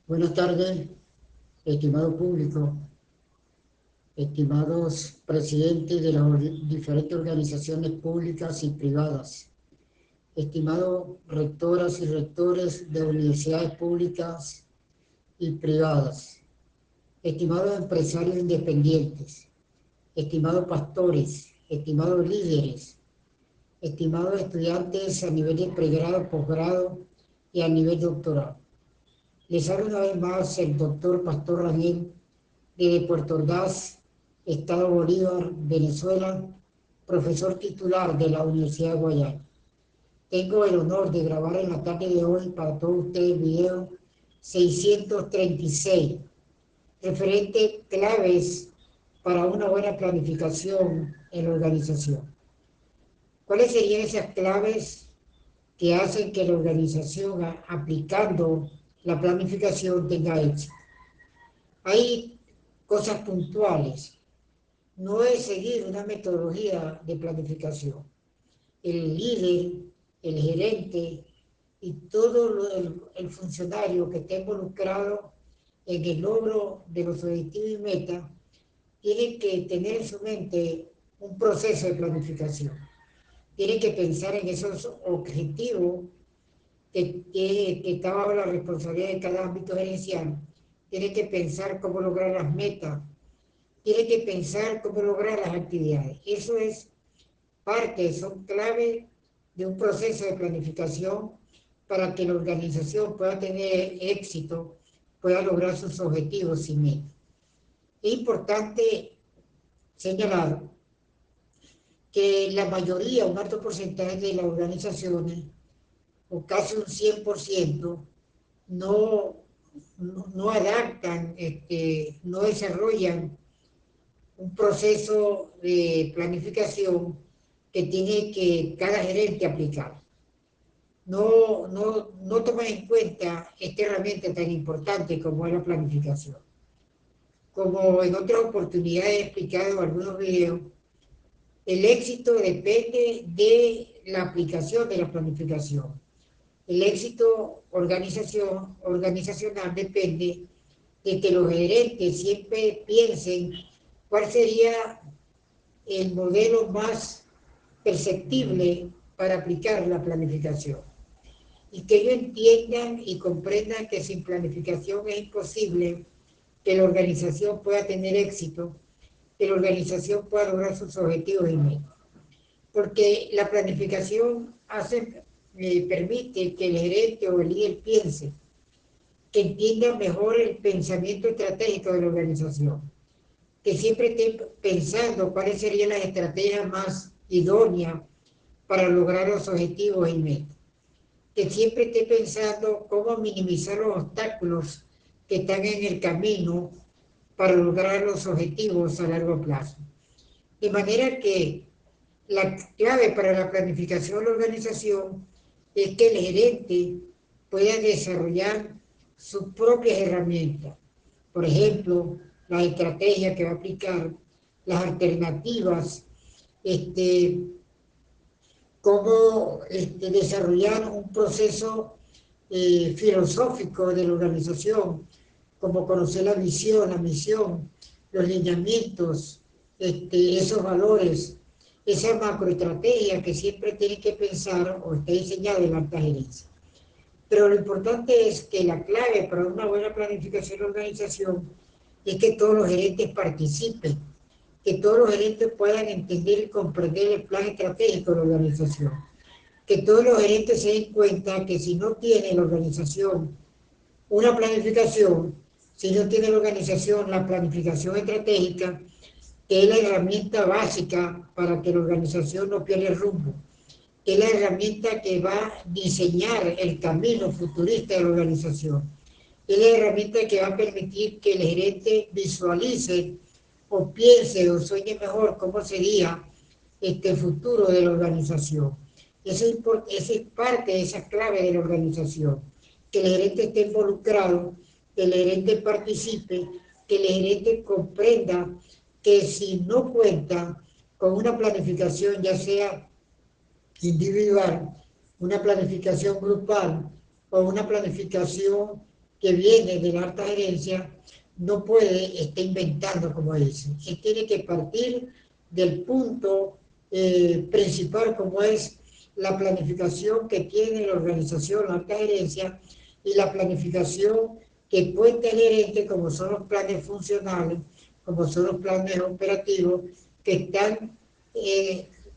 Buenas tardes, estimado público, estimados presidentes de las diferentes organizaciones públicas y privadas, estimados rectoras y rectores de universidades públicas y privadas, estimados empresarios independientes, estimados pastores, estimados líderes, estimados estudiantes a nivel de pregrado, posgrado y a nivel doctoral. Les habla una vez más el doctor Pastor Rangel desde Puerto Ordaz, Estado Bolívar, Venezuela, profesor titular de la Universidad de Guayana. Tengo el honor de grabar en la tarde de hoy para todos ustedes el video 636, referente claves para una buena planificación en la organización. ¿Cuáles serían esas claves que hacen que la organización, aplicando la planificación, tenga éxito? Hay cosas puntuales. No es seguir una metodología de planificación. El líder, el gerente y todo el funcionario que esté involucrado en el logro de los objetivos y metas tiene que tener en su mente un proceso de planificación. Tiene que pensar en esos objetivos que está bajo la responsabilidad de cada ámbito gerencial. Tiene que pensar cómo lograr las metas. Tiene que pensar cómo lograr las actividades. Eso es parte, son clave de un proceso de planificación para que la organización pueda tener éxito, pueda lograr sus objetivos y metas. Es importante señalar que la mayoría, un alto porcentaje de las organizaciones, o casi un 100%, no adaptan, no desarrollan un proceso de planificación que tiene que cada gerente aplicar. No toma en cuenta esta herramienta tan importante como es la planificación. Como en otras oportunidades he explicado en algunos videos, el éxito depende de la aplicación de la planificación. El éxito organizacional depende de que los gerentes siempre piensen cuál sería el modelo más perceptible para aplicar la planificación. Y que ellos entiendan y comprendan que sin planificación es imposible que la organización pueda tener éxito, que la organización pueda lograr sus objetivos y metas. Porque la planificación permite que el gerente o el líder piense, que entienda mejor el pensamiento estratégico de la organización, que siempre esté pensando cuáles serían las estrategias más idóneas para lograr los objetivos y metas, que siempre esté pensando cómo minimizar los obstáculos que están en el camino para lograr los objetivos a largo plazo. De manera que la clave para la planificación de la organización es que el gerente pueda desarrollar sus propias herramientas. Por ejemplo, la estrategia que va a aplicar, las alternativas, cómo desarrollar un proceso filosófico de la organización, como conocer la visión, la misión, los lineamientos, esos valores, esa macroestrategia que siempre tiene que pensar o está diseñada en la alta gerencia. Pero lo importante es que la clave para una buena planificación de la organización es que todos los gerentes participen, que todos los gerentes puedan entender y comprender el plan estratégico de la organización, que todos los gerentes se den cuenta que si no tiene la organización una planificación, si no tiene la organización la planificación estratégica, que es la herramienta básica para que la organización no pierda el rumbo, que es la herramienta que va a diseñar el camino futurista de la organización, es la herramienta que va a permitir que el gerente visualice o piense o sueñe mejor cómo sería el futuro de la organización. Esa es parte de esa clave de la organización, que el gerente esté involucrado, que el gerente participe, que el gerente comprenda que si no cuenta con una planificación, ya sea individual, una planificación grupal o una planificación que viene de la alta gerencia no puede estar inventando, como dicen. Se tiene que partir del punto principal, como es la planificación que tiene la organización, la alta gerencia, y la planificación que puede tener como son los planes funcionales, como son los planes operativos, que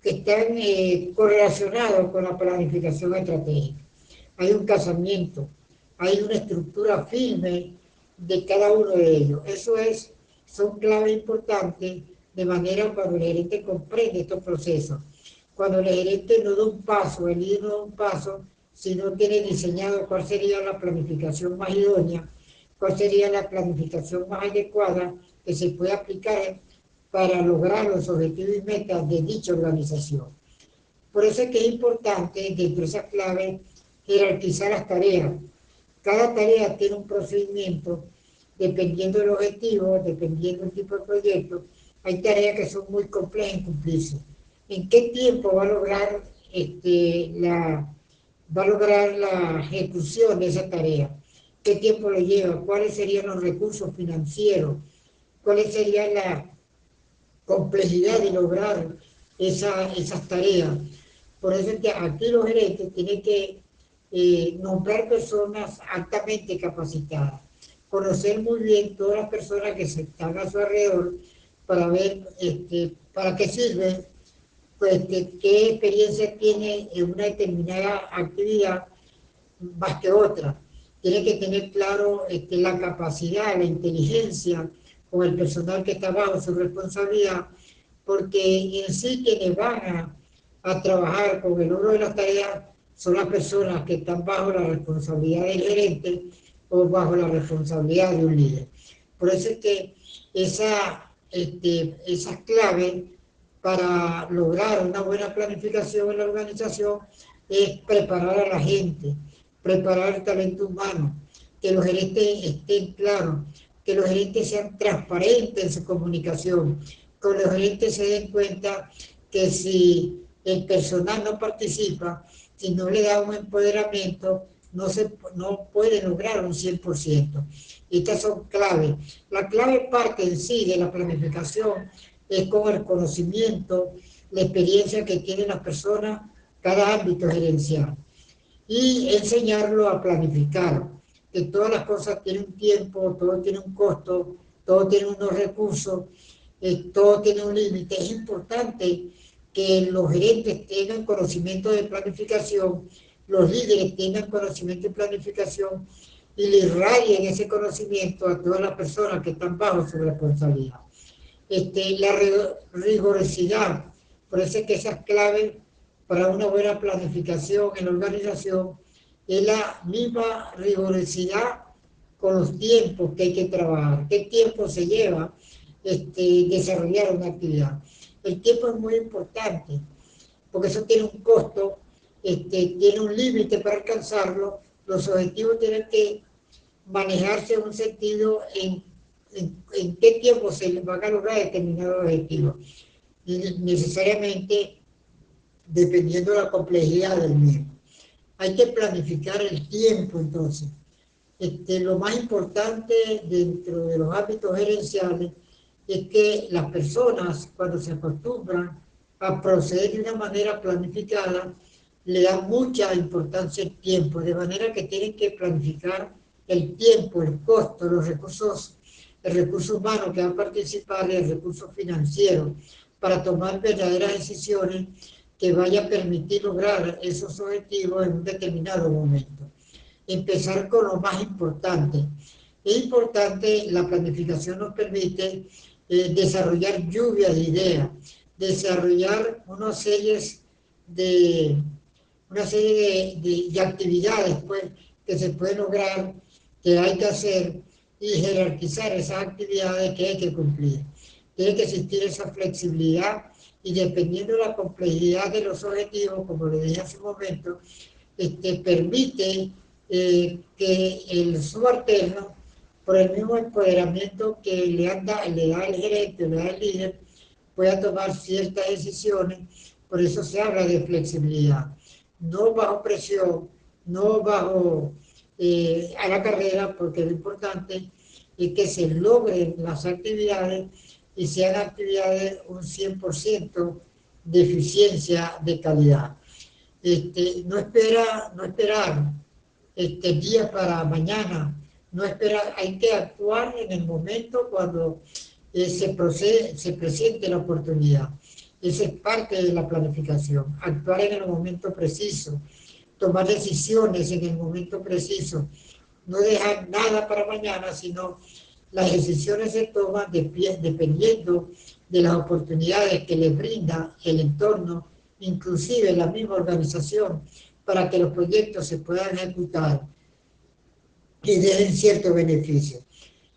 están correlacionados con la planificación estratégica. Hay un casamiento, hay una estructura firme de cada uno de ellos. Son claves importantes de manera cuando el gerente comprende estos procesos. Cuando el gerente no da un paso, el líder no da un paso, si no tiene diseñado cuál sería la planificación más idónea, cuál sería la planificación más adecuada que se puede aplicar para lograr los objetivos y metas de dicha organización. Por eso es que es importante, dentro de esa clave, jerarquizar las tareas. Cada tarea tiene un procedimiento, dependiendo del objetivo, dependiendo del tipo de proyecto. Hay tareas que son muy complejas en cumplirse. ¿En qué tiempo va a lograr la ejecución de esa tarea? ¿Qué tiempo lo lleva? ¿Cuáles serían los recursos financieros? ¿Cuál sería la complejidad de lograr esas tareas? Por eso es que aquí los gerentes tienen que nombrar personas altamente capacitadas, conocer muy bien todas las personas que se están a su alrededor para ver para qué sirve, pues, qué experiencia tiene en una determinada actividad más que otra. Tiene que tener claro la capacidad, la inteligencia con el personal que está bajo su responsabilidad, porque en sí quienes van a trabajar con el logro de las tareas son las personas que están bajo la responsabilidad del gerente o bajo la responsabilidad de un líder. Por eso es que esas claves para lograr una buena planificación en la organización es preparar a la gente, preparar el talento humano, que los gerentes estén claros, que los gerentes sean transparentes en su comunicación, que los gerentes se den cuenta que si el personal no participa, si no le da un empoderamiento, no puede lograr un 100%. Estas son claves. La clave parte en sí de la planificación es con el conocimiento, la experiencia que tienen las personas, cada ámbito gerencial. Y enseñarlo a planificar, que todas las cosas tienen un tiempo, todo tiene un costo, todo tiene unos recursos, todo tiene un límite. Es importante que los gerentes tengan conocimiento de planificación, los líderes tengan conocimiento de planificación y le irradien ese conocimiento a todas las personas que están bajo su responsabilidad. La rigurosidad, por eso es que esas claves para una buena planificación en la organización es la misma rigurosidad con los tiempos que hay que trabajar, qué tiempo se lleva desarrollar una actividad. El tiempo es muy importante, porque eso tiene un costo, tiene un límite para alcanzarlo, los objetivos tienen que manejarse en un sentido en qué tiempo se les van a lograr determinados objetivos. Y necesariamente dependiendo de la complejidad del mismo. Hay que planificar el tiempo entonces. Lo más importante dentro de los ámbitos gerenciales es que las personas cuando se acostumbran a proceder de una manera planificada le dan mucha importancia al tiempo, de manera que tienen que planificar el tiempo, el costo, los recursos, el recurso humano que va a participar y el recurso financiero para tomar verdaderas decisiones que vaya a permitir lograr esos objetivos en un determinado momento. Empezar con lo más importante. Es importante, la planificación nos permite desarrollar lluvias de ideas, desarrollar una serie de actividades pues, que se pueden lograr, que hay que hacer y jerarquizar esas actividades que hay que cumplir. Tiene que existir esa flexibilidad y dependiendo de la complejidad de los objetivos, como le dije hace un momento, permite que el subalterno, por el mismo empoderamiento que da el gerente, le da el líder, pueda tomar ciertas decisiones. Por eso se habla de flexibilidad. No bajo presión, no bajo a la carrera, porque lo importante es que se logren las actividades y sean actividades un 100% de eficiencia, de calidad. No esperar día para mañana, no esperar, hay que actuar en el momento cuando se presente la oportunidad. Esa es parte de la planificación, actuar en el momento preciso, tomar decisiones en el momento preciso, no dejar nada para mañana, sino las decisiones se toman dependiendo de las oportunidades que les brinda el entorno, inclusive la misma organización, para que los proyectos se puedan ejecutar y den cierto beneficio.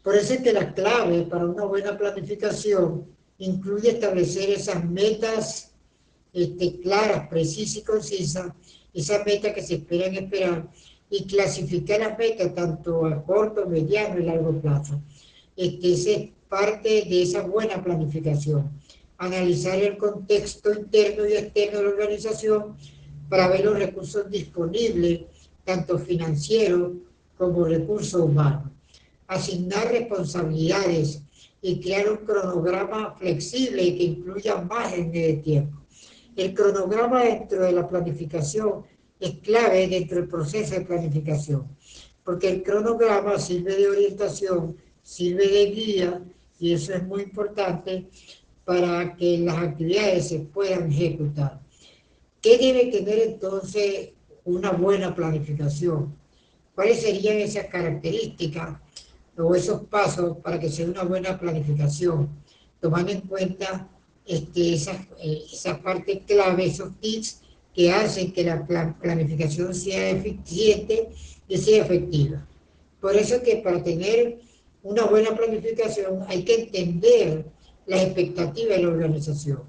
Por eso es que la clave para una buena planificación incluye establecer esas metas claras, precisas y concisas, esas metas que se esperar y clasificar las metas tanto a corto, mediano y largo plazo. Esa es parte de esa buena planificación. Analizar el contexto interno y externo de la organización para ver los recursos disponibles, tanto financieros como recursos humanos. Asignar responsabilidades y crear un cronograma flexible que incluya márgenes de tiempo. El cronograma dentro de la planificación es clave dentro del proceso de planificación, porque el cronograma sirve de orientación, sirve de guía, y eso es muy importante para que las actividades se puedan ejecutar. ¿Qué debe tener entonces una buena planificación? ¿Cuáles serían esas características o esos pasos para que sea una buena planificación? Tomando en cuenta esa parte clave, esos tips que hacen que la planificación sea eficiente y sea efectiva. Por eso es que para tener una buena planificación hay que entender las expectativas de la organización.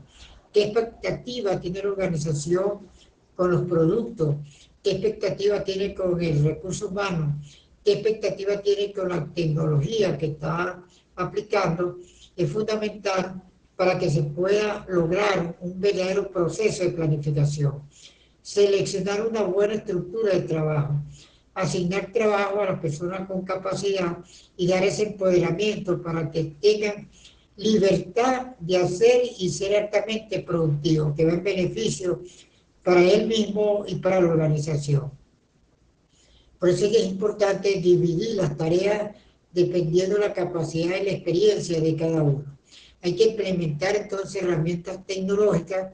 ¿Qué expectativa tiene la organización con los productos? ¿Qué expectativa tiene con el recurso humano? ¿Qué expectativa tiene con la tecnología que está aplicando? Es fundamental para que se pueda lograr un verdadero proceso de planificación. Seleccionar una buena estructura de trabajo, asignar trabajo a las personas con capacidad y dar ese empoderamiento para que tengan libertad de hacer y ser altamente productivos, que den beneficio para él mismo y para la organización. Por eso es importante dividir las tareas dependiendo de la capacidad y la experiencia de cada uno. Hay que implementar entonces herramientas tecnológicas,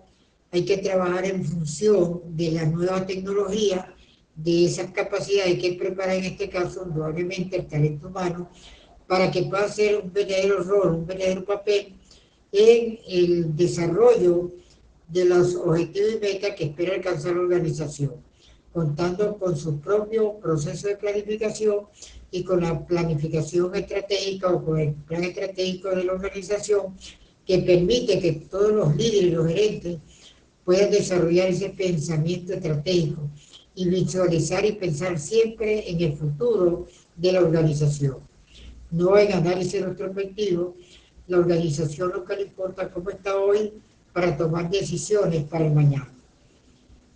hay que trabajar en función de la nueva tecnología, de esas capacidades, hay que preparar en este caso indudablemente el talento humano para que pueda hacer un verdadero rol, un verdadero papel en el desarrollo de los objetivos y metas que espera alcanzar la organización, contando con su propio proceso de planificación y con la planificación estratégica o con el plan estratégico de la organización que permite que todos los líderes y los gerentes puedan desarrollar ese pensamiento estratégico y visualizar y pensar siempre en el futuro de la organización. No en análisis retrospectivo, la organización lo que le importa cómo está hoy para tomar decisiones para el mañana.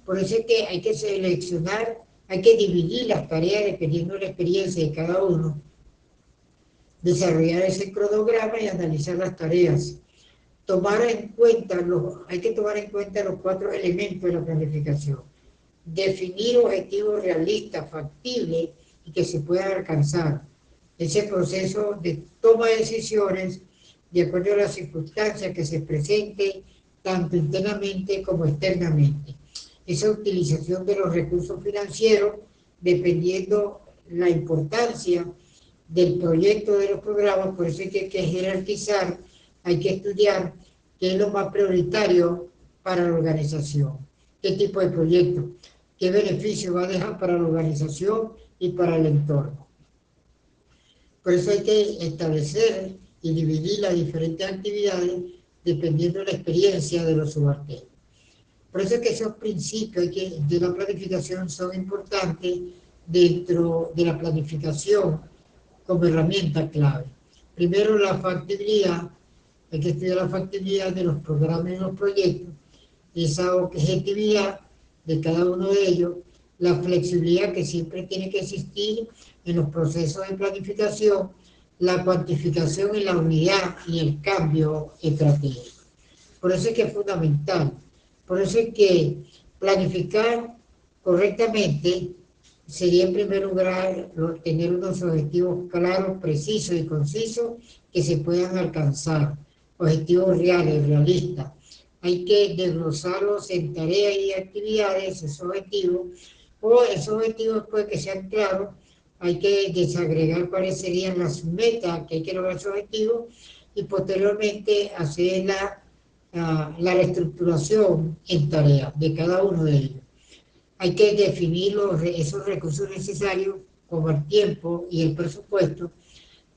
Por eso es que hay que seleccionar, hay que dividir las tareas dependiendo de la experiencia de cada uno, desarrollar ese cronograma y analizar las tareas. Hay que tomar en cuenta los 4 elementos de la planificación. Definir objetivos realistas, factibles y que se puedan alcanzar. Ese proceso de toma de decisiones de acuerdo a las circunstancias que se presenten tanto internamente como externamente. Esa utilización de los recursos financieros dependiendo la importancia del proyecto de los programas, por eso hay que jerarquizar, hay que estudiar qué es lo más prioritario para la organización, qué tipo de proyecto, qué beneficio va a dejar para la organización y para el entorno. Por eso hay que establecer y dividir las diferentes actividades dependiendo de la experiencia de los subalternos. Por eso es que esos principios de la planificación son importantes dentro de la planificación como herramienta clave. Primero, la factibilidad. Hay que estudiar la factibilidad de los programas y los proyectos, esa objetividad de cada uno de ellos, la flexibilidad que siempre tiene que existir en los procesos de planificación, la cuantificación en la unidad y el cambio estratégico. Por eso es que es fundamental. Por eso es que planificar correctamente sería en primer lugar tener unos objetivos claros, precisos y concisos que se puedan alcanzar, objetivos reales, realistas. Hay que desglosarlos en tareas y actividades, esos objetivos, o esos objetivos después que sean claros, hay que desagregar cuáles serían las metas que hay que lograr esos objetivos y posteriormente hacer la reestructuración en tareas de cada uno de ellos. Hay que definir esos recursos necesarios como el tiempo y el presupuesto,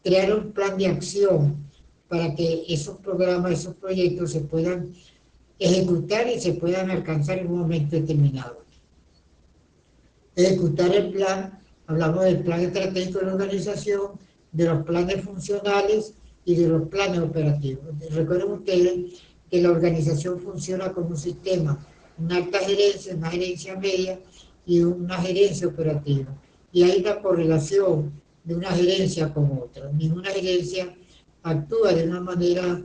crear un plan de acción para que esos programas, esos proyectos se puedan ejecutar y se puedan alcanzar en un momento determinado. Ejecutar el plan, hablamos del plan estratégico de la organización, de los planes funcionales y de los planes operativos. Recuerden ustedes que la organización funciona como un sistema, una alta gerencia, una gerencia media y una gerencia operativa. Y hay una correlación de una gerencia con otra. Ninguna gerencia actúa de una manera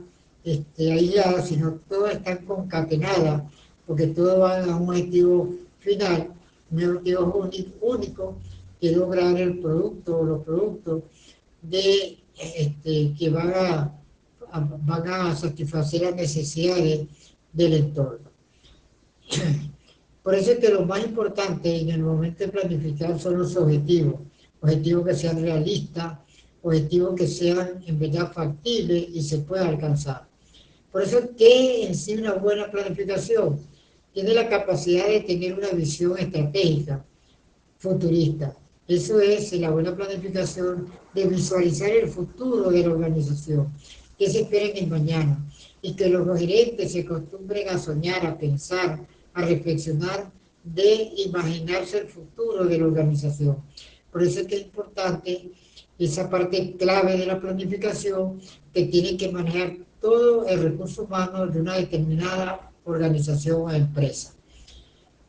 aislada, sino todas están concatenadas, porque todo va a un objetivo final, un objetivo único, que es lograr el producto o los productos que van a satisfacer las necesidades del entorno. Por eso es que lo más importante en el momento de planificar son los objetivos, objetivos que sean realistas, objetivos que sean en verdad factibles y se puedan alcanzar. Por eso es que en sí una buena planificación tiene la capacidad de tener una visión estratégica, futurista. Eso es la buena planificación de visualizar el futuro de la organización, que se espera en el mañana, y que los gerentes se acostumbren a soñar, a pensar, a reflexionar, de imaginarse el futuro de la organización. Por eso es que es importante esa parte clave de la planificación que tiene que manejar todo el recurso humano de una determinada organización o empresa.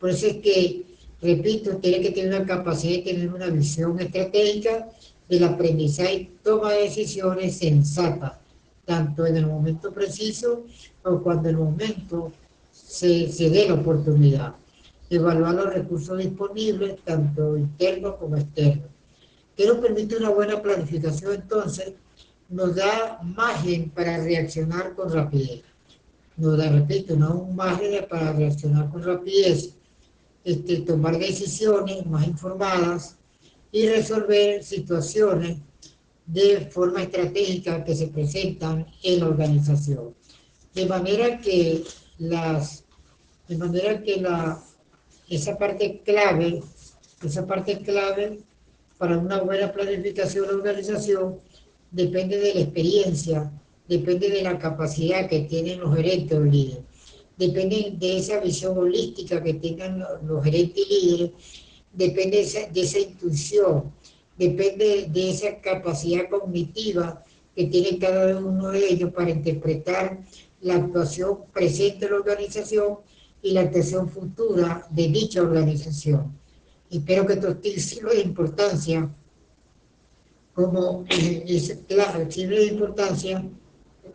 Por eso es que, repito, tiene que tener una capacidad de tener una visión estratégica del aprendizaje y toma de decisiones sensatas, tanto en el momento preciso o cuando el momento se dé la oportunidad. Evaluar los recursos disponibles, tanto internos como externos. ¿Qué nos permite una buena planificación entonces? Nos da margen para reaccionar con rapidez. Nos da, repito, un margen para reaccionar con rapidez, tomar decisiones más informadas y resolver situaciones de forma estratégica que se presentan en la organización. De manera que esa parte clave para una buena planificación de la organización depende de la experiencia, depende de la capacidad que tienen los gerentes o líderes, depende de esa visión holística que tengan los gerentes y líderes, depende de esa intuición, depende de esa capacidad cognitiva que tiene cada uno de ellos para interpretar la actuación presente de la organización y la actuación futura de dicha organización. Espero que esto sirva de importancia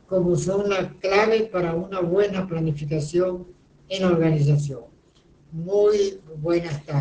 como son la clave para una buena planificación en la organización. Muy buenas tardes.